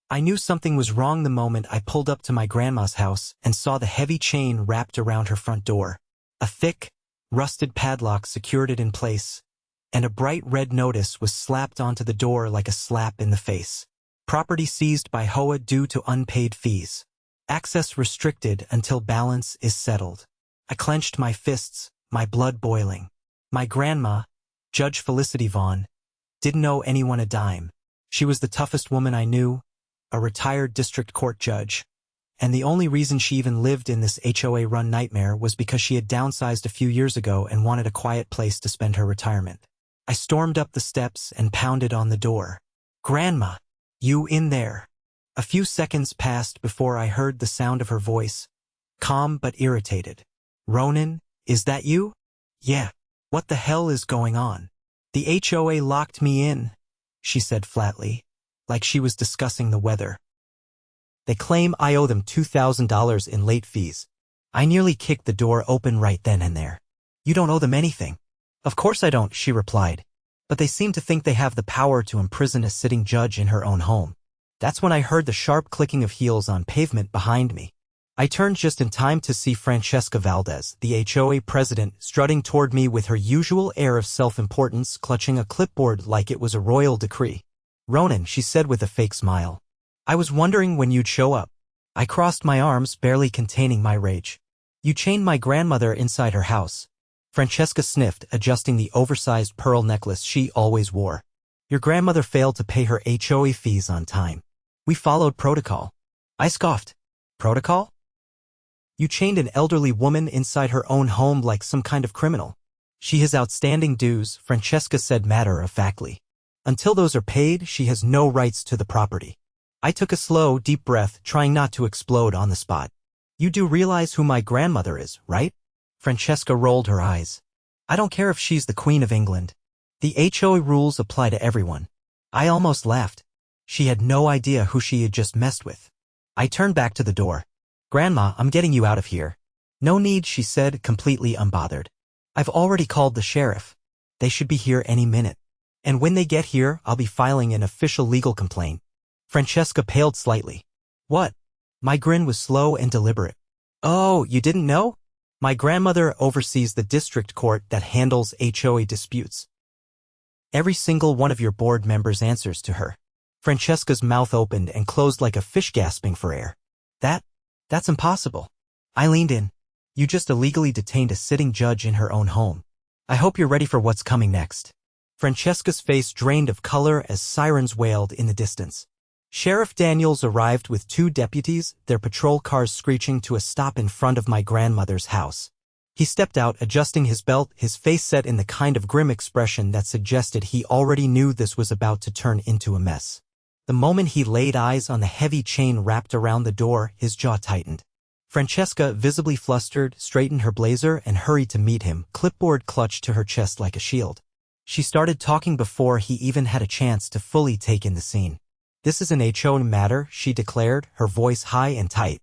I knew something was wrong the moment I pulled up to my grandma's house and saw the heavy chain wrapped around her front door. A thick, rusted padlock secured it in place, and a bright red notice was slapped onto the door like a slap in the face. Property seized by HOA due to unpaid fees. Access restricted until balance is settled. I clenched my fists, my blood boiling. My grandma, Judge Felicity Vaughn, didn't owe anyone a dime. She was the toughest woman I knew, a retired district court judge, and the only reason she even lived in this HOA-run nightmare was because she had downsized a few years ago and wanted a quiet place to spend her retirement. I stormed up the steps and pounded on the door. "Grandma, you in there?" A few seconds passed before I heard the sound of her voice, calm but irritated. "Ronan, is that you?" "Yeah. What the hell is going on?" "The HOA locked me in," she said flatly, like she was discussing the weather. "They claim I owe them $2,000 in late fees." I nearly kicked the door open right then and there. "You don't owe them anything." "Of course I don't," she replied. "But they seem to think they have the power to imprison a sitting judge in her own home." That's when I heard the sharp clicking of heels on pavement behind me. I turned just in time to see Francesca Valdez, the HOA president, strutting toward me with her usual air of self-importance, clutching a clipboard like it was a royal decree. "Ronan," she said with a fake smile. "I was wondering when you'd show up." I crossed my arms, barely containing my rage. "You chained my grandmother inside her house." Francesca sniffed, adjusting the oversized pearl necklace she always wore. "Your grandmother failed to pay her HOA fees on time. We followed protocol." I scoffed. "Protocol? You chained an elderly woman inside her own home like some kind of criminal." "She has outstanding dues," Francesca said matter-of-factly. "Until those are paid, she has no rights to the property." I took a slow, deep breath, trying not to explode on the spot. "You do realize who my grandmother is, right?" Francesca rolled her eyes. "I don't care if she's the Queen of England. The HOA rules apply to everyone." I almost laughed. She had no idea who she had just messed with. I turned back to the door. "Grandma, I'm getting you out of here." "No need," she said, completely unbothered. "I've already called the sheriff. They should be here any minute. And when they get here, I'll be filing an official legal complaint." Francesca paled slightly. "What?" My grin was slow and deliberate. "Oh, you didn't know? My grandmother oversees the district court that handles HOA disputes. Every single one of your board members answers to her." Francesca's mouth opened and closed like a fish gasping for air. That's impossible." I leaned in. "You just illegally detained a sitting judge in her own home. I hope you're ready for what's coming next." Francesca's face drained of color as sirens wailed in the distance. Sheriff Daniels arrived with 2 deputies, their patrol cars screeching to a stop in front of my grandmother's house. He stepped out, adjusting his belt, his face set in the kind of grim expression that suggested he already knew this was about to turn into a mess. The moment he laid eyes on the heavy chain wrapped around the door, his jaw tightened. Francesca, visibly flustered, straightened her blazer and hurried to meet him, clipboard clutched to her chest like a shield. She started talking before he even had a chance to fully take in the scene. "This is an HOA matter," she declared, her voice high and tight.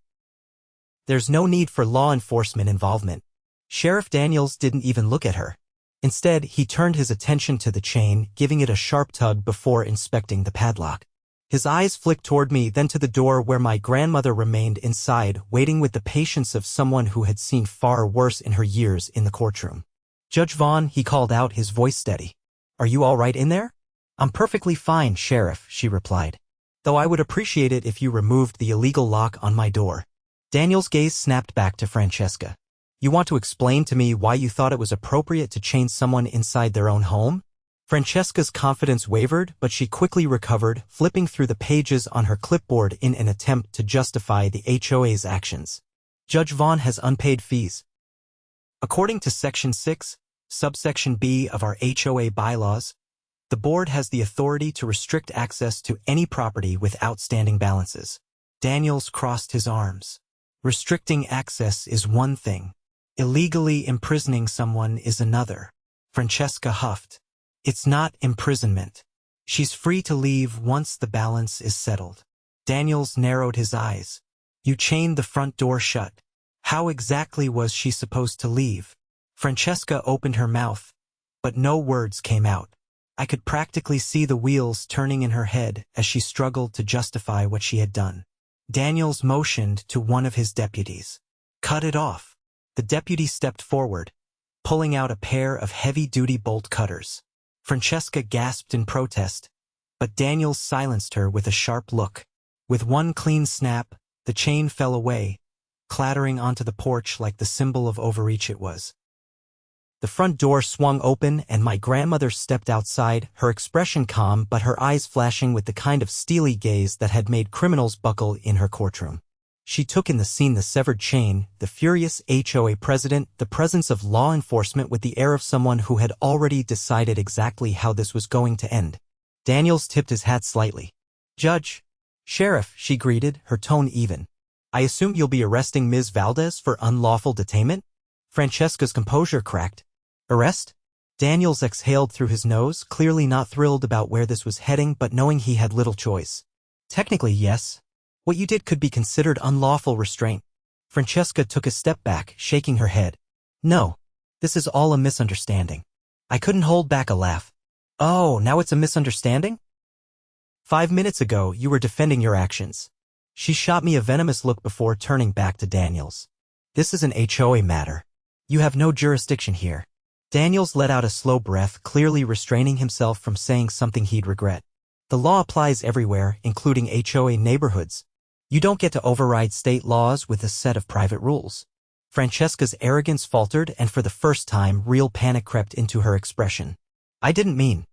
"There's no need for law enforcement involvement." Sheriff Daniels didn't even look at her. Instead, he turned his attention to the chain, giving it a sharp tug before inspecting the padlock. His eyes flicked toward me, then to the door where my grandmother remained inside, waiting with the patience of someone who had seen far worse in her years in the courtroom. "Judge Vaughn," he called out, his voice steady. "Are you all right in there?" "I'm perfectly fine, Sheriff," she replied. "Though I would appreciate it if you removed the illegal lock on my door." Daniel's gaze snapped back to Francesca. "You want to explain to me why you thought it was appropriate to chain someone inside their own home?" Francesca's confidence wavered, but she quickly recovered, flipping through the pages on her clipboard in an attempt to justify the HOA's actions. "Judge Vaughn has unpaid fees. According to Section 6, Subsection B of our HOA bylaws, the board has the authority to restrict access to any property with outstanding balances." Daniels crossed his arms. "Restricting access is one thing. Illegally imprisoning someone is another." Francesca huffed. "It's not imprisonment. She's free to leave once the balance is settled." Daniels narrowed his eyes. "You chained the front door shut. How exactly was she supposed to leave?" Francesca opened her mouth, but no words came out. I could practically see the wheels turning in her head as she struggled to justify what she had done. Daniels motioned to one of his deputies. "Cut it off." The deputy stepped forward, pulling out a pair of heavy-duty bolt cutters. Francesca gasped in protest, but Daniels silenced her with a sharp look. With one clean snap, the chain fell away, clattering onto the porch like the symbol of overreach it was. The front door swung open and my grandmother stepped outside, her expression calm but her eyes flashing with the kind of steely gaze that had made criminals buckle in her courtroom. She took in the scene: the severed chain, the furious HOA president, the presence of law enforcement with the air of someone who had already decided exactly how this was going to end. Daniels tipped his hat slightly. "Judge, Sheriff," she greeted, her tone even. "I assume you'll be arresting Ms. Valdez for unlawful detainment?" Francesca's composure cracked. "Arrest?" Daniels exhaled through his nose, clearly not thrilled about where this was heading but knowing he had little choice. "Technically, yes. What you did could be considered unlawful restraint." Francesca took a step back, shaking her head. "No, this is all a misunderstanding." I couldn't hold back a laugh. "Oh, now it's a misunderstanding? 5 minutes ago, you were defending your actions." She shot me a venomous look before turning back to Daniels. "This is an HOA matter. You have no jurisdiction here." Daniels let out a slow breath, clearly restraining himself from saying something he'd regret. "The law applies everywhere, including HOA neighborhoods. You don't get to override state laws with a set of private rules." Francesca's arrogance faltered, and for the first time, real panic crept into her expression. "I didn't mean."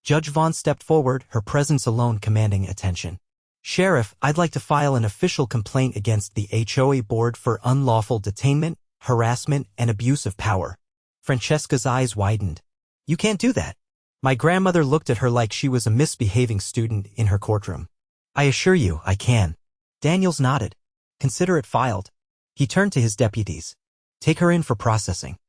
Judge Vaughn stepped forward, her presence alone commanding attention. "Sheriff, I'd like to file an official complaint against the HOA board for unlawful detainment, harassment, and abuse of power." Francesca's eyes widened. "You can't do that." My grandmother looked at her like she was a misbehaving student in her courtroom. "I assure you, I can." Daniels nodded. "Consider it filed." He turned to his deputies. "Take her in for processing.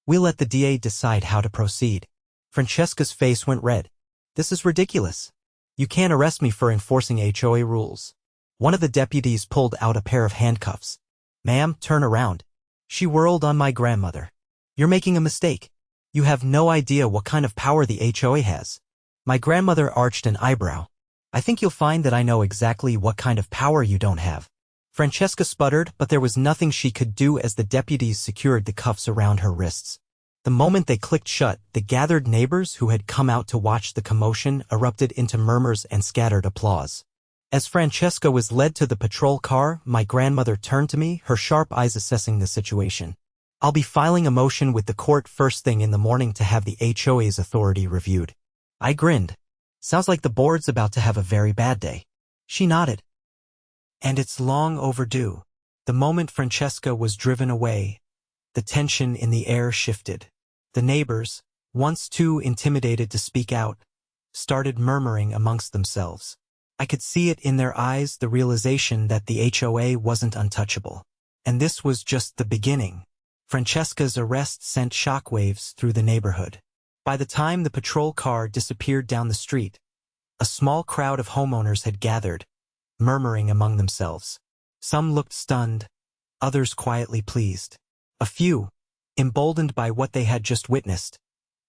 We'll let the DA decide how to proceed." Francesca's face went red. "This is ridiculous. You can't arrest me for enforcing HOA rules." One of the deputies pulled out a pair of handcuffs. "Ma'am, turn around." She whirled on my grandmother. "You're making a mistake. You have no idea what kind of power the HOA has." My grandmother arched an eyebrow. "I think you'll find that I know exactly what kind of power you don't have." Francesca sputtered, but there was nothing she could do as the deputies secured the cuffs around her wrists. The moment they clicked shut, the gathered neighbors who had come out to watch the commotion erupted into murmurs and scattered applause. As Francesca was led to the patrol car, my grandmother turned to me, her sharp eyes assessing the situation. "I'll be filing a motion with the court first thing in the morning to have the HOA's authority reviewed." I grinned. "Sounds like the board's about to have a very bad day." She nodded. "And it's long overdue." The moment Francesca was driven away, the tension in the air shifted. The neighbors, once too intimidated to speak out, started murmuring amongst themselves. I could see it in their eyes, the realization that the HOA wasn't untouchable. And this was just the beginning. Francesca's arrest sent shockwaves through the neighborhood. By the time the patrol car disappeared down the street, a small crowd of homeowners had gathered, murmuring among themselves. Some looked stunned, others quietly pleased. A few, emboldened by what they had just witnessed,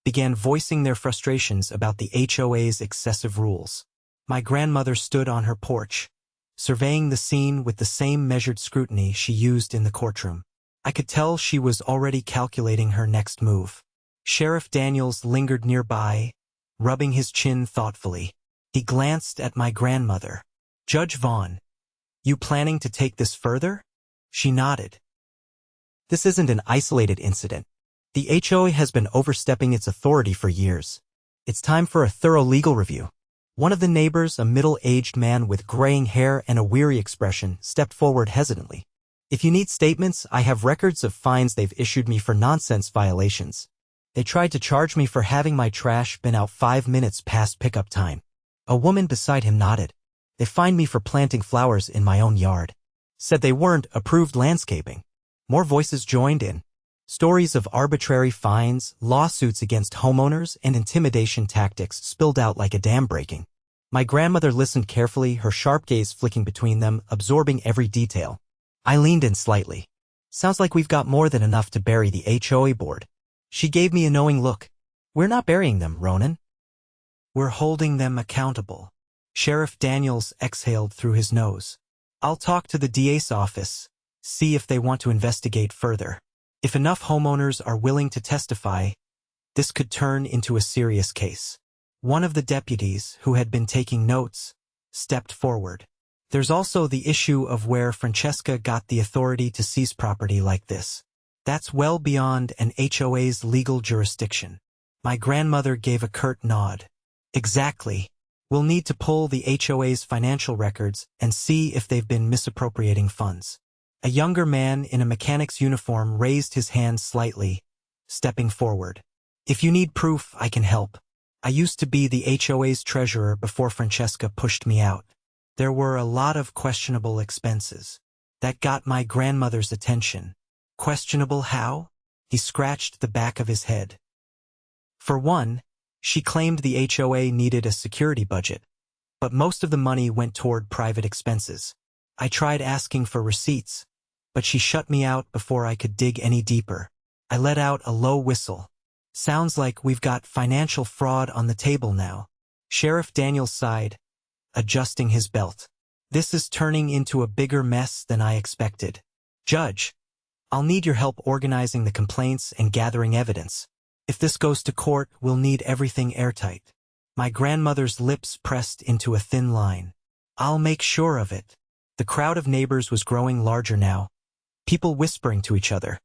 began voicing their frustrations about the HOA's excessive rules. My grandmother stood on her porch, surveying the scene with the same measured scrutiny she used in the courtroom. I could tell she was already calculating her next move. Sheriff Daniels lingered nearby, rubbing his chin thoughtfully. He glanced at my grandmother. "Judge Vaughn, you planning to take this further?" She nodded. "This isn't an isolated incident. The HOA has been overstepping its authority for years. It's time for a thorough legal review." One of the neighbors, a middle-aged man with graying hair and a weary expression, stepped forward hesitantly. "If you need statements, I have records of fines they've issued me for nonsense violations. They tried to charge me for having my trash bin out 5 minutes past pickup time." A woman beside him nodded. "They fined me for planting flowers in my own yard. Said they weren't approved landscaping." More voices joined in. Stories of arbitrary fines, lawsuits against homeowners, and intimidation tactics spilled out like a dam breaking. My grandmother listened carefully, her sharp gaze flicking between them, absorbing every detail. I leaned in slightly. "Sounds like we've got more than enough to bury the HOA board." She gave me a knowing look. We're not burying them, Ronan. We're holding them accountable. Sheriff Daniels exhaled through his nose. I'll talk to the DA's office, see if they want to investigate further. If enough homeowners are willing to testify, this could turn into a serious case. One of the deputies, who had been taking notes, stepped forward. There's also the issue of where Francesca got the authority to seize property like this. That's well beyond an HOA's legal jurisdiction. My grandmother gave a curt nod. Exactly. We'll need to pull the HOA's financial records and see if they've been misappropriating funds. A younger man in a mechanic's uniform raised his hand slightly, stepping forward. If you need proof, I can help. I used to be the HOA's treasurer before Francesca pushed me out. There were a lot of questionable expenses. That got my grandmother's attention. Questionable how? He scratched the back of his head. For one, she claimed the HOA needed a security budget, but most of the money went toward private expenses. I tried asking for receipts, but she shut me out before I could dig any deeper. I let out a low whistle. Sounds like we've got financial fraud on the table now. Sheriff Daniels sighed, adjusting his belt. This is turning into a bigger mess than I expected. Judge, I'll need your help organizing the complaints and gathering evidence. If this goes to court, we'll need everything airtight. My grandmother's lips pressed into a thin line. I'll make sure of it. The crowd of neighbors was growing larger now, people whispering to each other,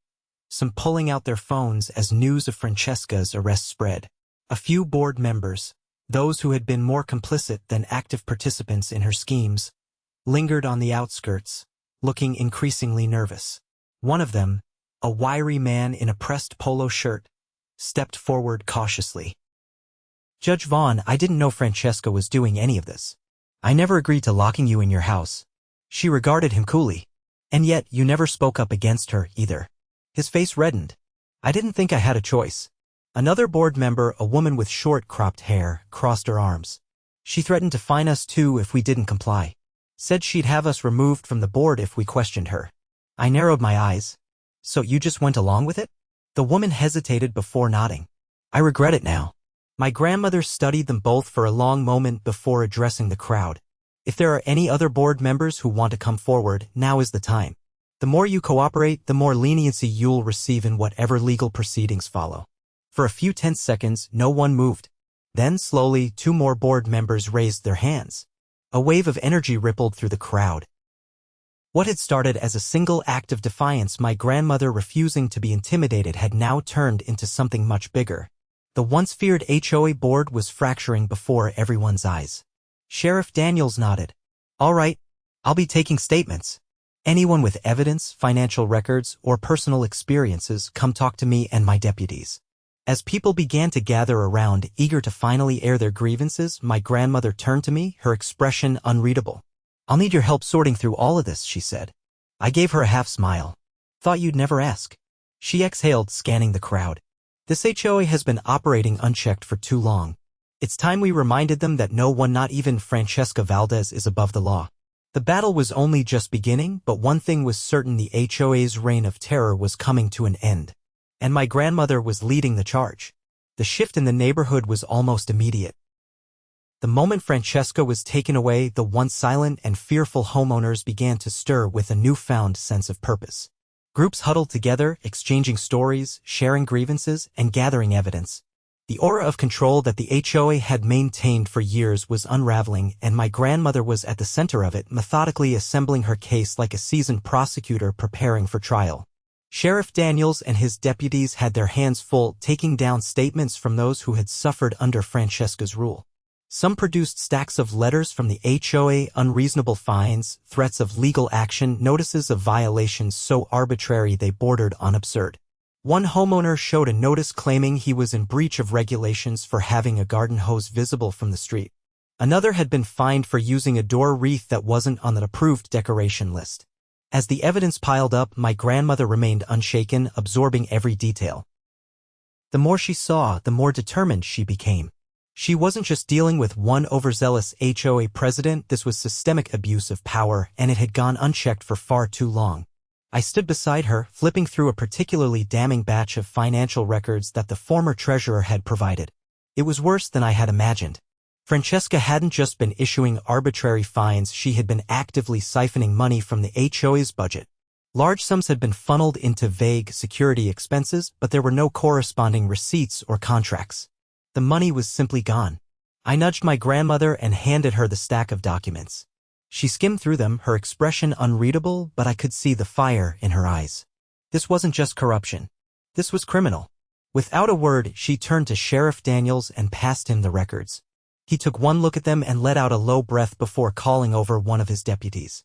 some pulling out their phones as news of Francesca's arrest spread. A few board members, those who had been more complicit than active participants in her schemes, lingered on the outskirts, looking increasingly nervous. One of them, a wiry man in a pressed polo shirt, stepped forward cautiously. Judge Vaughn, I didn't know Francesca was doing any of this. I never agreed to locking you in your house. She regarded him coolly. And yet you never spoke up against her either. His face reddened. I didn't think I had a choice. Another board member, a woman with short cropped hair, crossed her arms. She threatened to fine us too if we didn't comply. Said she'd have us removed from the board if we questioned her. I narrowed my eyes. So you just went along with it? The woman hesitated before nodding. I regret it now. My grandmother studied them both for a long moment before addressing the crowd. If there are any other board members who want to come forward, now is the time. The more you cooperate, the more leniency you'll receive in whatever legal proceedings follow. For a few tense seconds, no one moved. Then, slowly, two more board members raised their hands. A wave of energy rippled through the crowd. What had started as a single act of defiance, my grandmother refusing to be intimidated, had now turned into something much bigger. The once feared HOA board was fracturing before everyone's eyes. Sheriff Daniels nodded. All right, I'll be taking statements. Anyone with evidence, financial records, or personal experiences, come talk to me and my deputies. As people began to gather around, eager to finally air their grievances, my grandmother turned to me, her expression unreadable. I'll need your help sorting through all of this, she said. I gave her a half smile. Thought you'd never ask. She exhaled, scanning the crowd. This HOA has been operating unchecked for too long. It's time we reminded them that no one, not even Francesca Valdez, is above the law. The battle was only just beginning, but one thing was certain: the HOA's reign of terror was coming to an end. And my grandmother was leading the charge. The shift in the neighborhood was almost immediate. The moment Francesca was taken away, the once silent and fearful homeowners began to stir with a newfound sense of purpose. Groups huddled together, exchanging stories, sharing grievances, and gathering evidence. The aura of control that the HOA had maintained for years was unraveling, and my grandmother was at the center of it, methodically assembling her case like a seasoned prosecutor preparing for trial. Sheriff Daniels and his deputies had their hands full, taking down statements from those who had suffered under Francesca's rule. Some produced stacks of letters from the HOA, unreasonable fines, threats of legal action, notices of violations so arbitrary they bordered on absurd. One homeowner showed a notice claiming he was in breach of regulations for having a garden hose visible from the street. Another had been fined for using a door wreath that wasn't on the approved decoration list. As the evidence piled up, my grandmother remained unshaken, absorbing every detail. The more she saw, the more determined she became. She wasn't just dealing with one overzealous HOA president. This was systemic abuse of power, and it had gone unchecked for far too long. I stood beside her, flipping through a particularly damning batch of financial records that the former treasurer had provided. It was worse than I had imagined. Francesca hadn't just been issuing arbitrary fines, she had been actively siphoning money from the HOA's budget. Large sums had been funneled into vague security expenses, but there were no corresponding receipts or contracts. The money was simply gone. I nudged my grandmother and handed her the stack of documents. She skimmed through them, her expression unreadable, but I could see the fire in her eyes. This wasn't just corruption. This was criminal. Without a word, she turned to Sheriff Daniels and passed him the records. He took one look at them and let out a low breath before calling over one of his deputies.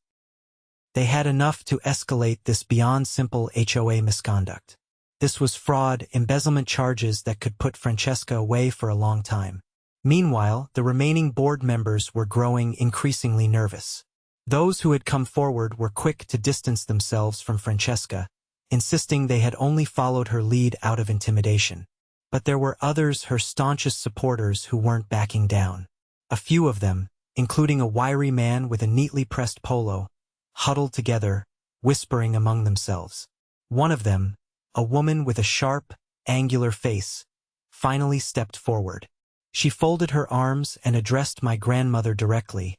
They had enough to escalate this beyond simple HOA misconduct. This was fraud, embezzlement charges that could put Francesca away for a long time. Meanwhile, the remaining board members were growing increasingly nervous. Those who had come forward were quick to distance themselves from Francesca, insisting they had only followed her lead out of intimidation. But there were others, her staunchest supporters, who weren't backing down. A few of them, including a wiry man with a neatly pressed polo, huddled together, whispering among themselves. One of them, a woman with a sharp, angular face, finally stepped forward. She folded her arms and addressed my grandmother directly,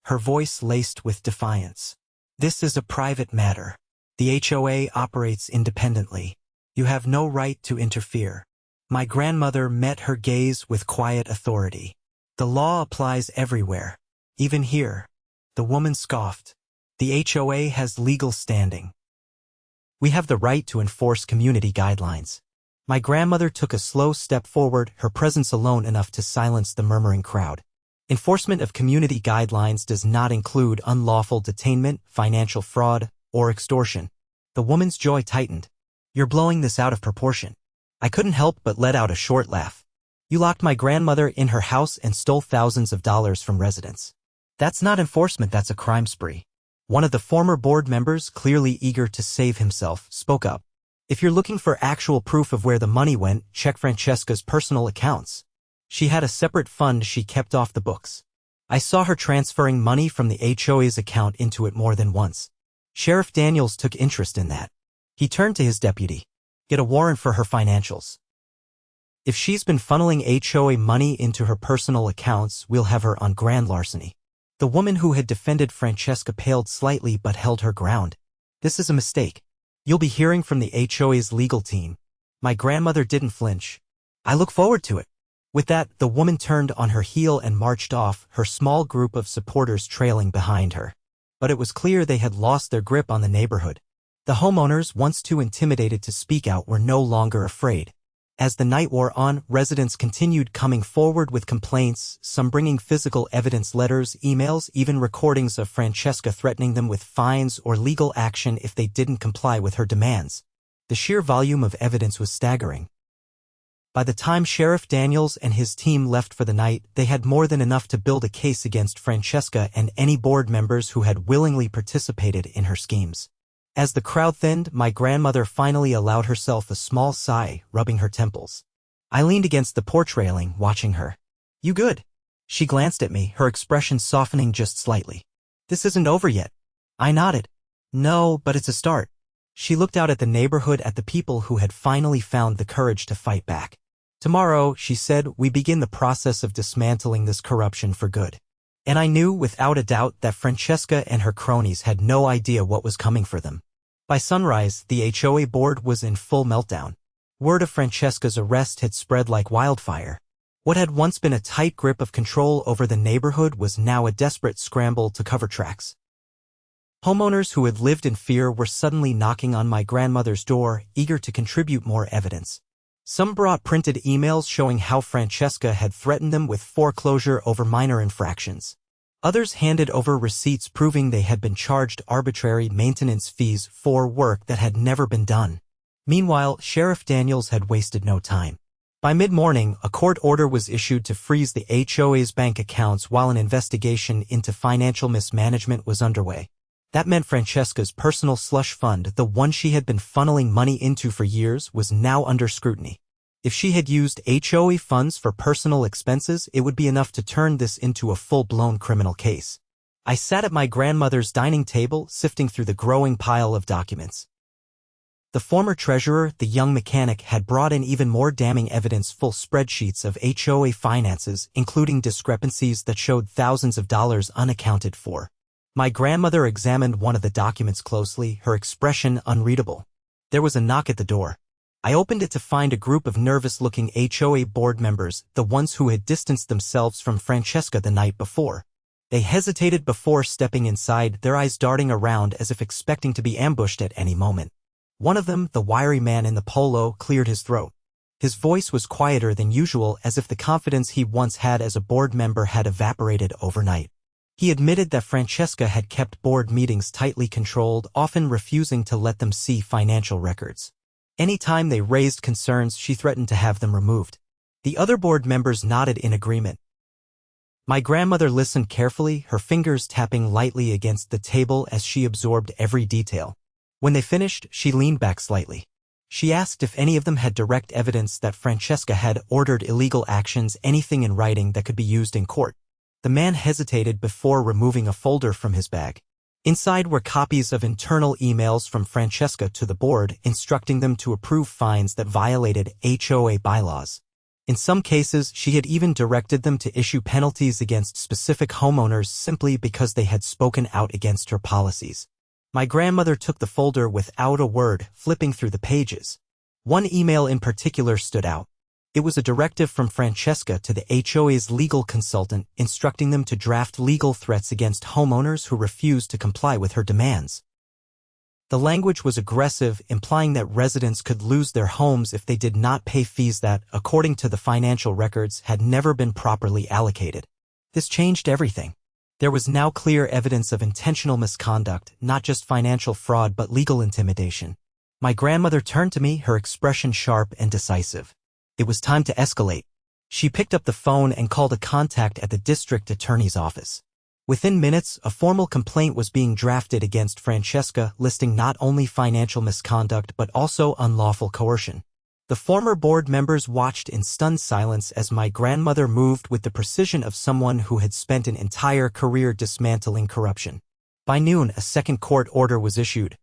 her voice laced with defiance. "This is a private matter. The HOA operates independently. You have no right to interfere." My grandmother met her gaze with quiet authority. "The law applies everywhere, even here." The woman scoffed. "The HOA has legal standing. We have the right to enforce community guidelines." My grandmother took a slow step forward, her presence alone enough to silence the murmuring crowd. Enforcement of community guidelines does not include unlawful detainment, financial fraud, or extortion. The woman's jaw tightened. "You're blowing this out of proportion." I couldn't help but let out a short laugh. "You locked my grandmother in her house and stole thousands of dollars from residents. That's not enforcement, that's a crime spree." One of the former board members, clearly eager to save himself, spoke up. "If you're looking for actual proof of where the money went, check Francesca's personal accounts. She had a separate fund she kept off the books. I saw her transferring money from the HOA's account into it more than once." Sheriff Daniels took interest in that. He turned to his deputy. "Get a warrant for her financials. If she's been funneling HOA money into her personal accounts, we'll have her on grand larceny." The woman who had defended Francesca paled slightly but held her ground. "This is a mistake. You'll be hearing from the HOA's legal team." My grandmother didn't flinch. "I look forward to it." With that, the woman turned on her heel and marched off, her small group of supporters trailing behind her. But it was clear they had lost their grip on the neighborhood. The homeowners, once too intimidated to speak out, were no longer afraid. As the night wore on, residents continued coming forward with complaints, some bringing physical evidence, letters, emails, even recordings of Francesca threatening them with fines or legal action if they didn't comply with her demands. The sheer volume of evidence was staggering. By the time Sheriff Daniels and his team left for the night, they had more than enough to build a case against Francesca and any board members who had willingly participated in her schemes. As the crowd thinned, my grandmother finally allowed herself a small sigh, rubbing her temples. I leaned against the porch railing, watching her. "You good?" She glanced at me, her expression softening just slightly. "This isn't over yet." I nodded. "No, but it's a start." She looked out at the neighborhood, at the people who had finally found the courage to fight back. "Tomorrow," she said, "we begin the process of dismantling this corruption for good." And I knew without a doubt that Francesca and her cronies had no idea what was coming for them. By sunrise, the HOA board was in full meltdown. Word of Francesca's arrest had spread like wildfire. What had once been a tight grip of control over the neighborhood was now a desperate scramble to cover tracks. Homeowners who had lived in fear were suddenly knocking on my grandmother's door, eager to contribute more evidence. Some brought printed emails showing how Francesca had threatened them with foreclosure over minor infractions. Others handed over receipts proving they had been charged arbitrary maintenance fees for work that had never been done. Meanwhile, Sheriff Daniels had wasted no time. By mid-morning, a court order was issued to freeze the HOA's bank accounts while an investigation into financial mismanagement was underway. That meant Francesca's personal slush fund, the one she had been funneling money into for years, was now under scrutiny. If she had used HOA funds for personal expenses, it would be enough to turn this into a full-blown criminal case. I sat at my grandmother's dining table, sifting through the growing pile of documents. The former treasurer, the young mechanic, had brought in even more damning evidence, full spreadsheets of HOA finances, including discrepancies that showed thousands of dollars unaccounted for. My grandmother examined one of the documents closely, her expression unreadable. There was a knock at the door. I opened it to find a group of nervous-looking HOA board members, the ones who had distanced themselves from Francesca the night before. They hesitated before stepping inside, their eyes darting around as if expecting to be ambushed at any moment. One of them, the wiry man in the polo, cleared his throat. His voice was quieter than usual, as if the confidence he once had as a board member had evaporated overnight. He admitted that Francesca had kept board meetings tightly controlled, often refusing to let them see financial records. Anytime they raised concerns, she threatened to have them removed. The other board members nodded in agreement. My grandmother listened carefully, her fingers tapping lightly against the table as she absorbed every detail. When they finished, she leaned back slightly. She asked if any of them had direct evidence that Francesca had ordered illegal actions, anything in writing that could be used in court. The man hesitated before removing a folder from his bag. Inside were copies of internal emails from Francesca to the board, instructing them to approve fines that violated HOA bylaws. In some cases, she had even directed them to issue penalties against specific homeowners simply because they had spoken out against her policies. My grandmother took the folder without a word, flipping through the pages. One email in particular stood out. It was a directive from Francesca to the HOA's legal consultant, instructing them to draft legal threats against homeowners who refused to comply with her demands. The language was aggressive, implying that residents could lose their homes if they did not pay fees that, according to the financial records, had never been properly allocated. This changed everything. There was now clear evidence of intentional misconduct, not just financial fraud but legal intimidation. My grandmother turned to me, her expression sharp and decisive. It was time to escalate. She picked up the phone and called a contact at the district attorney's office. Within minutes, a formal complaint was being drafted against Francesca, listing not only financial misconduct but also unlawful coercion. The former board members watched in stunned silence as my grandmother moved with the precision of someone who had spent an entire career dismantling corruption. By noon, a second court order was issued.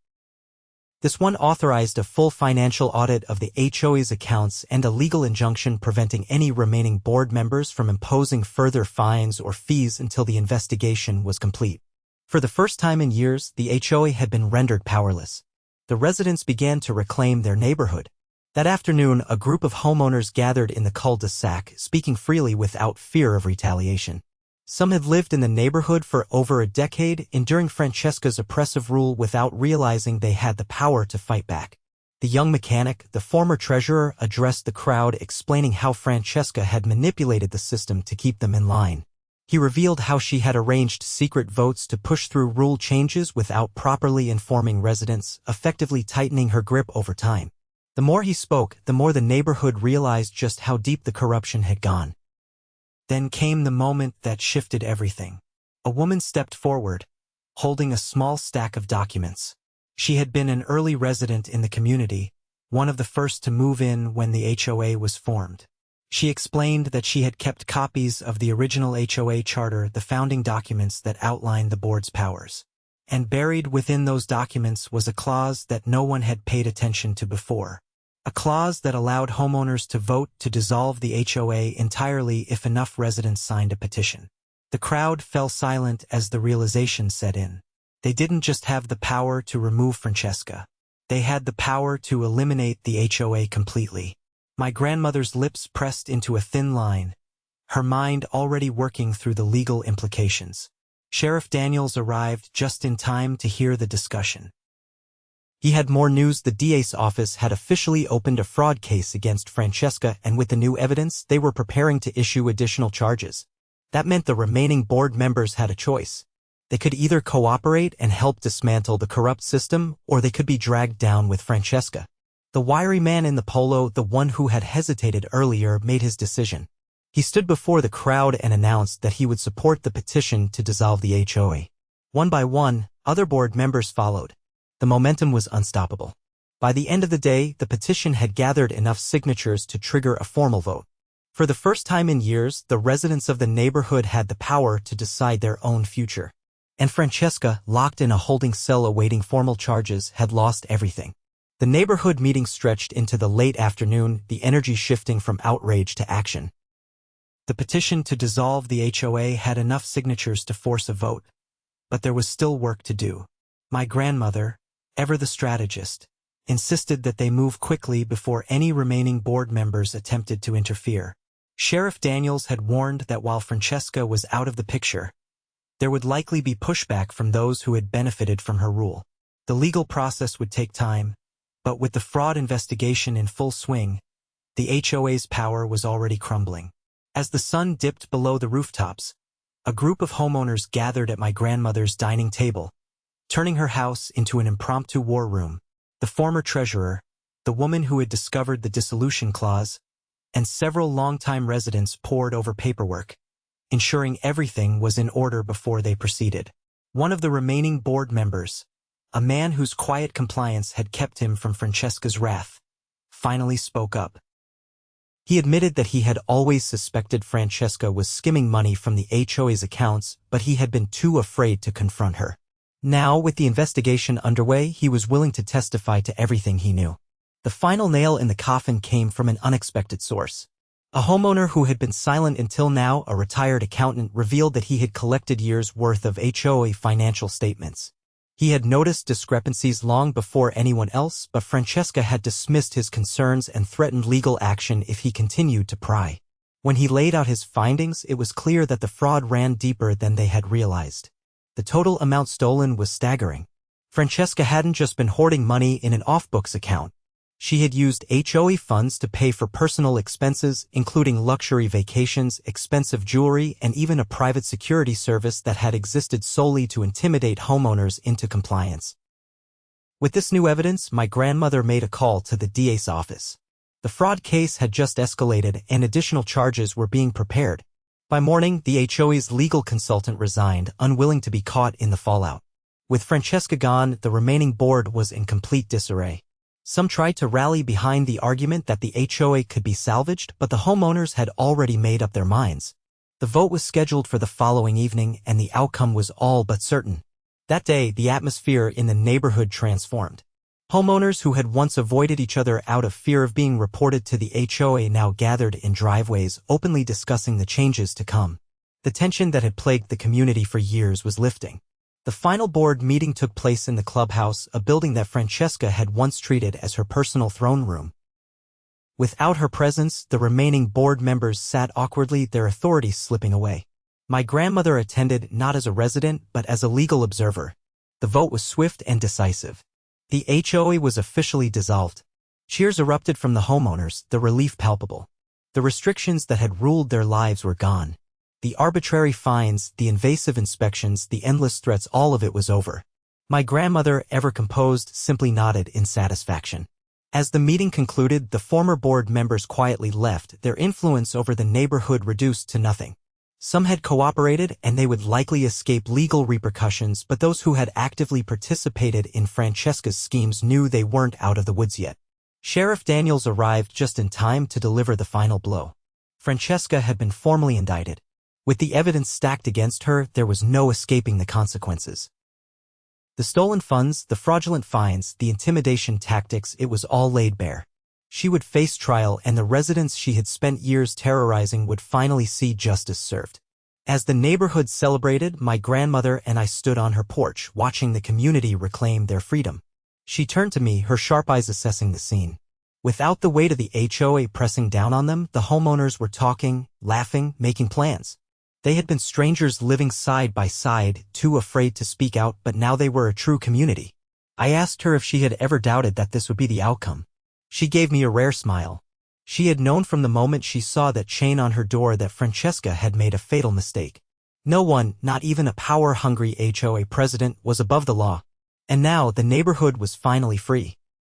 This one authorized a full financial audit of the HOA's accounts and a legal injunction preventing any remaining board members from imposing further fines or fees until the investigation was complete. For the first time in years, the HOA had been rendered powerless. The residents began to reclaim their neighborhood. That afternoon, a group of homeowners gathered in the cul-de-sac, speaking freely without fear of retaliation. Some had lived in the neighborhood for over a decade, enduring Francesca's oppressive rule without realizing they had the power to fight back. The young mechanic, the former treasurer, addressed the crowd, explaining how Francesca had manipulated the system to keep them in line. He revealed how she had arranged secret votes to push through rule changes without properly informing residents, effectively tightening her grip over time. The more he spoke, the more the neighborhood realized just how deep the corruption had gone. Then came the moment that shifted everything. A woman stepped forward, holding a small stack of documents. She had been an early resident in the community, one of the first to move in when the HOA was formed. She explained that she had kept copies of the original HOA charter, the founding documents that outlined the board's powers. And buried within those documents was a clause that no one had paid attention to before. A clause that allowed homeowners to vote to dissolve the HOA entirely if enough residents signed a petition. The crowd fell silent as the realization set in. They didn't just have the power to remove Francesca. They had the power to eliminate the HOA completely. My grandmother's lips pressed into a thin line, her mind already working through the legal implications. Sheriff Daniels arrived just in time to hear the discussion. He had more news. The DA's office had officially opened a fraud case against Francesca, and with the new evidence, they were preparing to issue additional charges. That meant the remaining board members had a choice. They could either cooperate and help dismantle the corrupt system, or they could be dragged down with Francesca. The wiry man in the polo, the one who had hesitated earlier, made his decision. He stood before the crowd and announced that he would support the petition to dissolve the HOA. One by one, other board members followed. The momentum was unstoppable. By the end of the day, the petition had gathered enough signatures to trigger a formal vote. For the first time in years, the residents of the neighborhood had the power to decide their own future. And Francesca, locked in a holding cell awaiting formal charges, had lost everything. The neighborhood meeting stretched into the late afternoon, the energy shifting from outrage to action. The petition to dissolve the HOA had enough signatures to force a vote, but there was still work to do. My grandmother, ever the strategist, insisted that they move quickly before any remaining board members attempted to interfere. Sheriff Daniels had warned that while Francesca was out of the picture, there would likely be pushback from those who had benefited from her rule. The legal process would take time, but with the fraud investigation in full swing, the HOA's power was already crumbling. As the sun dipped below the rooftops, a group of homeowners gathered at my grandmother's dining table, turning her house into an impromptu war room. The former treasurer, the woman who had discovered the dissolution clause, and several longtime residents pored over paperwork, ensuring everything was in order before they proceeded. One of the remaining board members, a man whose quiet compliance had kept him from Francesca's wrath, finally spoke up. He admitted that he had always suspected Francesca was skimming money from the HOA's accounts, but he had been too afraid to confront her. Now, with the investigation underway, he was willing to testify to everything he knew. The final nail in the coffin came from an unexpected source. A homeowner who had been silent until now, a retired accountant, revealed that he had collected years' worth of HOA financial statements. He had noticed discrepancies long before anyone else, but Francesca had dismissed his concerns and threatened legal action if he continued to pry. When he laid out his findings, it was clear that the fraud ran deeper than they had realized. The total amount stolen was staggering. Francesca hadn't just been hoarding money in an off-books account. She had used HOA funds to pay for personal expenses, including luxury vacations, expensive jewelry, and even a private security service that had existed solely to intimidate homeowners into compliance. With this new evidence, my grandmother made a call to the DA's office. The fraud case had just escalated and additional charges were being prepared. By morning, the HOA's legal consultant resigned, unwilling to be caught in the fallout. With Francesca gone, the remaining board was in complete disarray. Some tried to rally behind the argument that the HOA could be salvaged, but the homeowners had already made up their minds. The vote was scheduled for the following evening, and the outcome was all but certain. That day, the atmosphere in the neighborhood transformed. Homeowners who had once avoided each other out of fear of being reported to the HOA now gathered in driveways, openly discussing the changes to come. The tension that had plagued the community for years was lifting. The final board meeting took place in the clubhouse, a building that Francesca had once treated as her personal throne room. Without her presence, the remaining board members sat awkwardly, their authority slipping away. My grandmother attended not as a resident, but as a legal observer. The vote was swift and decisive. The HOA was officially dissolved. Cheers erupted from the homeowners, the relief palpable. The restrictions that had ruled their lives were gone. The arbitrary fines, the invasive inspections, the endless threats, all of it was over. My grandmother, ever composed, simply nodded in satisfaction. As the meeting concluded, the former board members quietly left, their influence over the neighborhood reduced to nothing. Some had cooperated, and they would likely escape legal repercussions, but those who had actively participated in Francesca's schemes knew they weren't out of the woods yet. Sheriff Daniels arrived just in time to deliver the final blow. Francesca had been formally indicted. With the evidence stacked against her, there was no escaping the consequences. The stolen funds, the fraudulent fines, the intimidation tactics, it was all laid bare. She would face trial, and the residents she had spent years terrorizing would finally see justice served. As the neighborhood celebrated, my grandmother and I stood on her porch, watching the community reclaim their freedom. She turned to me, her sharp eyes assessing the scene. Without the weight of the HOA pressing down on them, the homeowners were talking, laughing, making plans. They had been strangers living side by side, too afraid to speak out, but now they were a true community. I asked her if she had ever doubted that this would be the outcome. She gave me a rare smile. She had known from the moment she saw that chain on her door that Francesca had made a fatal mistake. No one, not even a power-hungry HOA president, was above the law. And now the neighborhood was finally free.